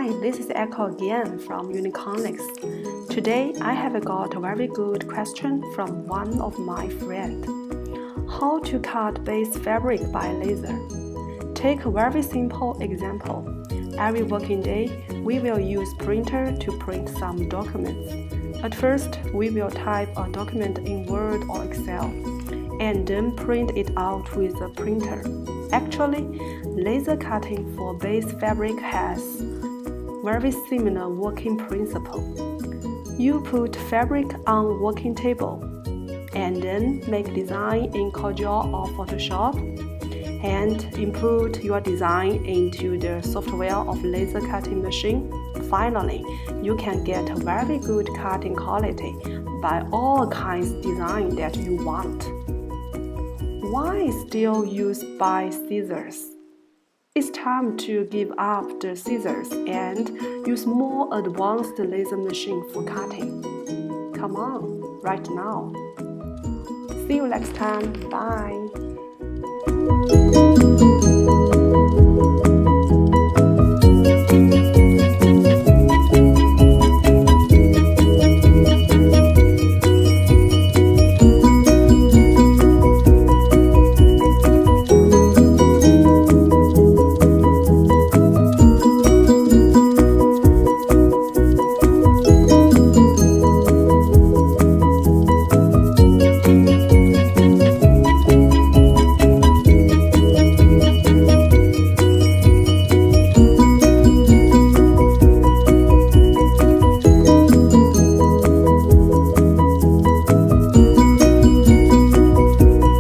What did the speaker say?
Hi, this is Echo again from Unikonex. Today I have got a very good question from one of my friends. How to cut base fabric by laser? Take a very simple example. Every working day, we will use printer to print some documents. At first, we will type a document in Word or Excel, and then print it out with a printer. Actually, laser cutting for base fabric has very similar working principle. You put fabric on working table, and then make design in CorelDRAW or Photoshop, and input your design into the software of laser cutting machine. Finally, you can get a very good cutting quality by all kinds of design that you want. Why still use by scissors? It's time to give up the scissors and use more advanced laser machine for cutting. Come on, right now. See you next time. Bye.